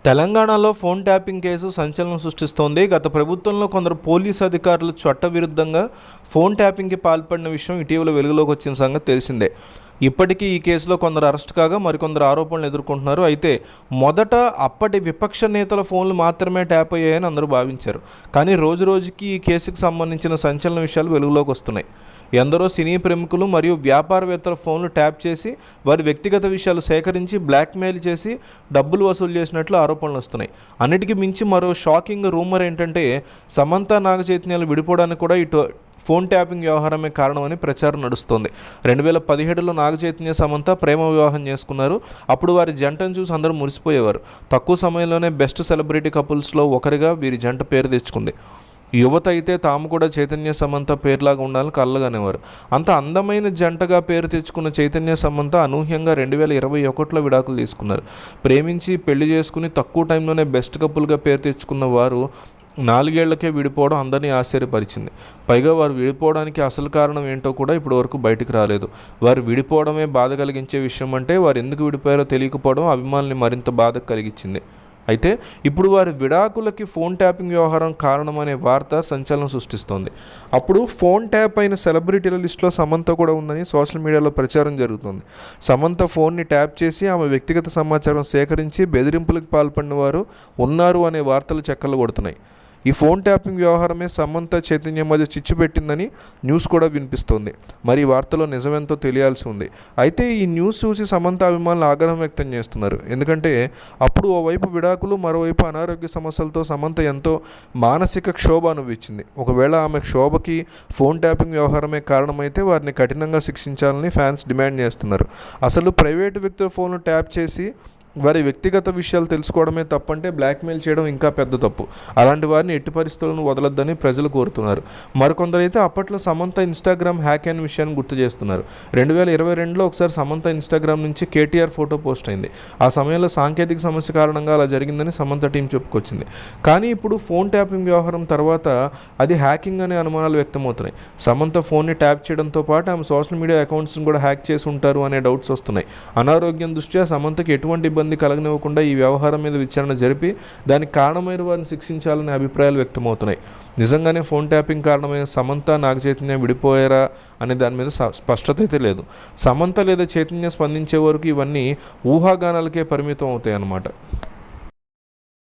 తెలంగాణలో phone tapping case సంచలనం సృష్టిస్తోంది. గత ప్రభుత్వంలో కొందరు పోలీసు అధికారులు చట్టవిరుద్ధంగా ఫోన్ ట్యాపింగ్కి పాల్పడిన విషయం ఇటీవల వెలుగులోకి వచ్చిన సంగతి తెలిసిందే. ఇప్పటికీ ఈ కేసులో కొందరు అరెస్ట్ కాగా మరికొందరు ఆరోపణలు ఎదుర్కొంటున్నారు. అయితే మొదట అప్పటి విపక్ష నేతల ఫోన్లు మాత్రమే ట్యాప్ అయ్యాయని అందరూ భావించారు. కానీ రోజురోజుకి ఈ కేసుకు సంబంధించిన సంచలన విషయాలు వెలుగులోకి వస్తున్నాయి. ఎందరో సినీ ప్రముఖులు మరియు వ్యాపారవేత్తల ఫోన్లు ట్యాప్ చేసి వారి వ్యక్తిగత విషయాలు సేకరించి బ్లాక్మెయిల్ చేసి డబ్బులు వసూలు చేసినట్లు ఆరోపణలు వస్తున్నాయి. అన్నిటికీ మించి మరో షాకింగ్ రూమర్ ఏంటంటే సమంత నాగచైతన్యాలు విడిపోవడానికి కూడా ఇటు ఫోన్ ట్యాపింగ్ వ్యవహారమే కారణమని ప్రచారం నడుస్తోంది. 2017లో నాగచైతన్య సమంత ప్రేమ వివాహం చేసుకున్నారు. అప్పుడు వారి జంటను చూసి అందరూ మురిసిపోయేవారు. తక్కువ సమయంలోనే బెస్ట్ సెలబ్రిటీ కపుల్స్లో ఒకరిగా వీరి జంట పేరు తెచ్చుకుంది. యువత అయితే తాము కూడా చైతన్య సమంత పేరులాగా ఉండాలని కళ్ళగనేవారు. అంత అందమైన జంటగా పేరు తెచ్చుకున్న చైతన్య సమంత అనూహ్యంగా 2021లో విడాకులు తీసుకున్నారు. ప్రేమించి పెళ్లి చేసుకుని తక్కువ టైంలోనే బెస్ట్ కపుల్గా పేరు తెచ్చుకున్న వారు 4 ఏళ్లకే విడిపోవడం అందరినీ ఆశ్చర్యపరిచింది. పైగా వారు విడిపోవడానికి అసలు కారణం ఏంటో కూడా ఇప్పటివరకు బయటకు రాలేదు. వారు విడిపోవడమే బాధ కలిగించే విషయం అంటే వారు ఎందుకు విడిపోయారో తెలియకపోవడం అభిమానుల్ని మరింత బాధ కలిగించింది. అయితే ఇప్పుడు వారి విడాకులకి ఫోన్ ట్యాపింగ్ వ్యవహారం కారణమనే వార్త సంచలనం సృష్టిస్తోంది. అప్పుడు ఫోన్ ట్యాప్ అయిన సెలబ్రిటీల లిస్టులో సమంత కూడా ఉందని సోషల్ మీడియాలో ప్రచారం జరుగుతుంది. సమంత ఫోన్ని ట్యాప్ చేసి ఆమె వ్యక్తిగత సమాచారం సేకరించి బెదిరింపులకు పాల్పడిన వారు ఉన్నారు అనే వార్తలు చక్కర్లు కొడుతున్నాయి. ఈ ఫోన్ ట్యాపింగ్ వ్యవహారమే సమంత చైతన్య మధ్య చిచ్చు పెట్టిందని న్యూస్ కూడా వినిపిస్తోంది. మరి ఈ వార్తలో నిజమెంతో తెలియాల్సి ఉంది. అయితే ఈ న్యూస్ చూసి సమంత అభిమానులు ఆగ్రహం వ్యక్తం చేస్తున్నారు. ఎందుకంటే అప్పుడు ఓవైపు విడాకులు, మరోవైపు అనారోగ్య సమస్యలతో సమంత ఎంతో మానసిక క్షోభ అనుభవించింది. ఒకవేళ ఆమె క్షోభకి ఫోన్ ట్యాపింగ్ వ్యవహారమే కారణమైతే వారిని కఠినంగా శిక్షించాలని ఫ్యాన్స్ డిమాండ్ చేస్తున్నారు. అసలు ప్రైవేటు వ్యక్తుల ఫోన్లు ట్యాప్ చేసి వారి వ్యక్తిగత విషయాలు తెలుసుకోవడమే తప్పంటే బ్లాక్మెయిల్ చేయడం ఇంకా పెద్ద తప్పు. అలాంటి వారిని ఎట్టి పరిస్థితులను వదలొద్దని ప్రజలు కోరుతున్నారు. మరికొందరైతే అప్పట్లో సమంత ఇన్స్టాగ్రామ్ హ్యాక్ అయిన విషయాన్ని గుర్తు చేస్తున్నారు. 2022లో ఒకసారి సమంత ఇన్స్టాగ్రామ్ నుంచి కేటీఆర్ ఫోటో పోస్ట్ అయింది. ఆ సమయంలో సాంకేతిక సమస్య కారణంగా అలా జరిగిందని సమంత టీం చెప్పుకొచ్చింది. కానీ ఇప్పుడు ఫోన్ ట్యాపింగ్ వ్యవహారం తర్వాత అది హ్యాకింగ్ అనే అనుమానాలు వ్యక్తమవుతున్నాయి. సమంత ఫోన్ని ట్యాప్ చేయడంతో పాటు ఆమె సోషల్ మీడియా అకౌంట్స్ని కూడా హ్యాక్ చేసి ఉంటారు అనే డౌట్స్ వస్తున్నాయి. అనారోగ్యం దృష్ట్యా సమంతకి ఎటువంటి ఇబ్బంది కలగనివ్వకుండా ఈ వ్యవహారం మీద విచారణ జరిపి దానికి కారణమైన వారిని శిక్షించాలనే అభిప్రాయాలు వ్యక్తమవుతున్నాయి. నిజంగానే ఫోన్ ట్యాపింగ్ కారణమైన సమంత నాగచైతన్య విడిపోయారా అనే దాని మీద స్పష్టత అయితే లేదు. సమంత లేదా చైతన్య స్పందించే వరకు ఇవన్నీ ఊహాగానాలకే పరిమితం అవుతాయి అన్నమాట.